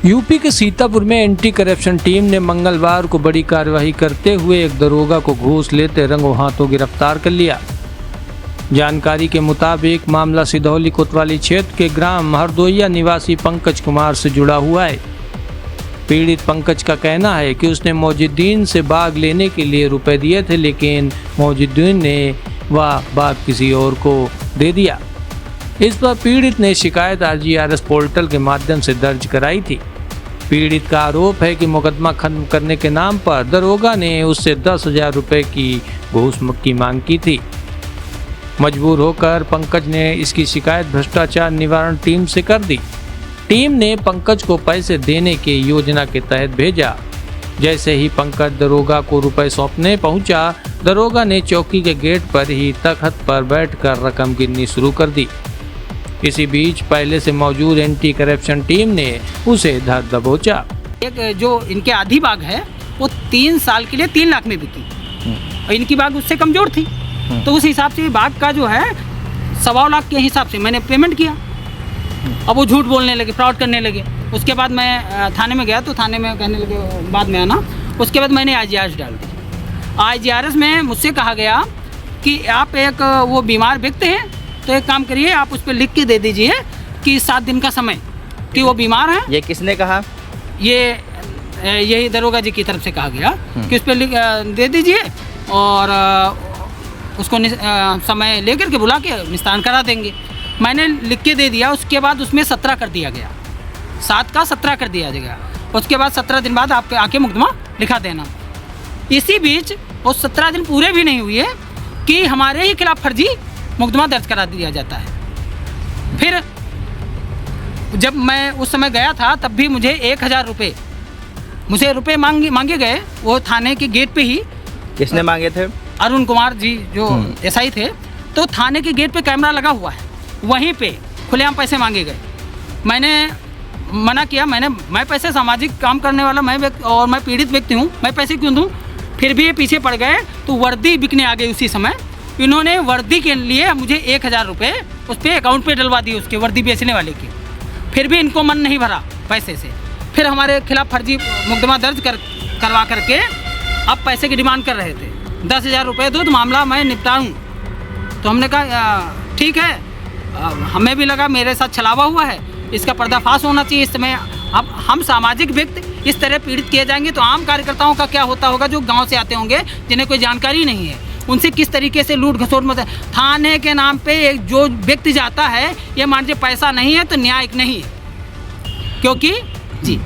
UP के सीतापुर में anti corruption team ने मंगलवार को बड़ी कार्रवाई करते हुए एक दरोगा को घूस लेते रंगों हाथों गिरफ्तार कर लिया। जानकारी के मुताबिक मामला सिधौली कोतवाली क्षेत्र के ग्राम हरदोइया निवासी पंकज कुमार से जुड़ा हुआ है। पीड़ित पंकज का कहना है कि उसने मौजुद्दीन से बाग लेने के लिए रुपए दिए थे, लेकिन मौजुद्दीन ने वह बाग किसी और को दे दिया। इस पर पीड़ित ने शिकायत RGRS पोर्टल के माध्यम से दर्ज कराई थी। पीड़ित का आरोप है कि मुकदमा खत्म करने के नाम पर दरोगा ने उससे 10,000 रुपये की घूस की मांग की थी। मजबूर होकर पंकज ने इसकी शिकायत भ्रष्टाचार निवारण टीम से कर दी। टीम ने पंकज को पैसे देने की योजना के तहत भेजा। जैसे ही पंकज दरोगा को रुपए सौंपने पहुंचा, दरोगा ने चौकी के गेट पर ही तख्त पर बैठकर रकम गिननी शुरू कर दी। इसी बीच पहले से मौजूद एंटी करप्शन टीम ने उसे धर दबोचा। एक जो इनके आधी बाग है वो 3 साल के लिए 3 लाख में बिकी और इनकी बाग उससे कमज़ोर थी, तो उस हिसाब से बाग का जो है 1.25 लाख के हिसाब से मैंने पेमेंट किया। अब वो झूठ बोलने लगे, फ्रॉड करने लगे। उसके बाद मैं थाने में गया तो थाने में कहने लगे बाद में आना। उसके बाद मैंने IGRS डाल दी। IGRS में मुझसे कहा गया कि आप एक वो बीमार व्यक्ति हैं, तो एक काम करिए, आप उस पर लिख के दे दीजिए कि 7 दिन का समय कि वो बीमार है। ये किसने कहा? यही दरोगा जी की तरफ से कहा गया कि उस पर लिख दे दीजिए और उसको समय लेकर के बुला के निस्तारण करा देंगे। मैंने लिख के दे दिया। उसके बाद उसमें 17 कर दिया गया, 7 का 17 कर दिया गया। उसके बाद 17 दिन बाद आपके आके मुकदमा लिखा देना। इसी बीच वो 17 दिन पूरे भी नहीं हुए कि हमारे ही खिलाफ फर्जी मुकदमा दर्ज करा दिया जाता है। फिर जब मैं उस समय गया था तब भी मुझे 1,000 रुपये मुझे मांगे गए। वो थाने के गेट पे ही। किसने मांगे थे? अरुण कुमार जी जो SI थे। तो थाने के गेट पे कैमरा लगा हुआ है, वहीं पे खुलेआम पैसे मांगे गए। मैंने मना किया। मैं पैसे सामाजिक काम करने वाला और मैं पीड़ित व्यक्ति हूँ, मैं पैसे क्यों दूँ? फिर भी ये पीछे पड़ गए तो वर्दी बिकने आ गई। उसी समय इन्होंने वर्दी के लिए मुझे 1,000 रुपये उस पर अकाउंट पे डलवा दिए, उसके वर्दी बेचने वाले के। फिर भी इनको मन नहीं भरा पैसे से। फिर हमारे खिलाफ फर्जी मुकदमा दर्ज करवा करके अब पैसे की डिमांड कर रहे थे। 10,000 रुपये दो तो मामला मैं निपटाऊँ। तो हमने कहा ठीक है। हमें भी लगा मेरे साथ छलावा हुआ है, इसका पर्दाफाश होना चाहिए। इस समय अब हम सामाजिक व्यक्ति इस तरह पीड़ित किए जाएंगे तो आम कार्यकर्ताओं का क्या होता होगा, जो गाँव से आते होंगे, जिन्हें कोई जानकारी नहीं है, उनसे किस तरीके से लूट घसोट मत। थाने के नाम पे एक जो व्यक्ति जाता है, ये मान लीजिए पैसा नहीं है तो न्यायिक नहीं है, क्योंकि जी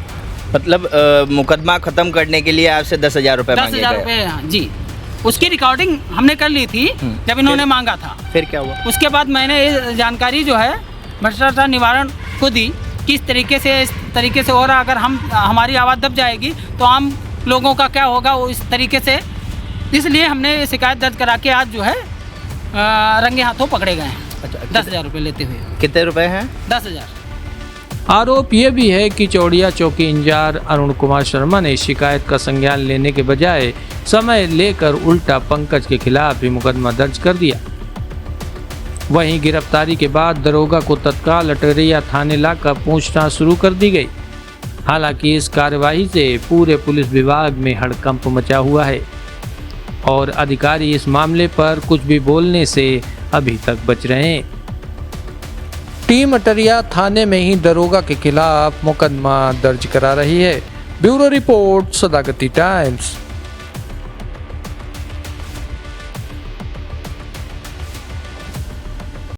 मतलब मुकदमा खत्म करने के लिए आपसे 10,000 रुपये मांगे गए? 10,000 रुपये जी। उसकी रिकॉर्डिंग हमने कर ली थी जब इन्होंने मांगा था। फिर क्या हुआ? उसके बाद मैंने ये जानकारी जो है भ्रष्टाचार निवारण को दी कि इस तरीके से और अगर हमारी आवाज़ दब जाएगी तो आम लोगों का क्या होगा, वो इस तरीके से। इसलिए हमने शिकायत दर्ज करा के आज जो है रंगे हाथों पकड़े गए हैं। अच्छा, 10,000 रुपये लेते हुए। कितने रुपए हैं? 10,000। आरोप यह भी है कि चौड़िया चौकी इंचार्ज अरुण कुमार शर्मा ने शिकायत का संज्ञान लेने के बजाय समय लेकर उल्टा पंकज के खिलाफ भी मुकदमा दर्ज कर दिया। वहीं गिरफ्तारी के बाद दरोगा को तत्काल अटरिया थाने लाकर पूछताछ शुरू कर दी गई। हालांकि इस कार्यवाही से पूरे पुलिस विभाग में हड़कंप मचा हुआ है और अधिकारी इस मामले पर कुछ भी बोलने से अभी तक बच रहे हैं। टीम अटरिया थाने में ही दरोगा के खिलाफ मुकदमा दर्ज करा रही है। Bureau report, Sadakati times.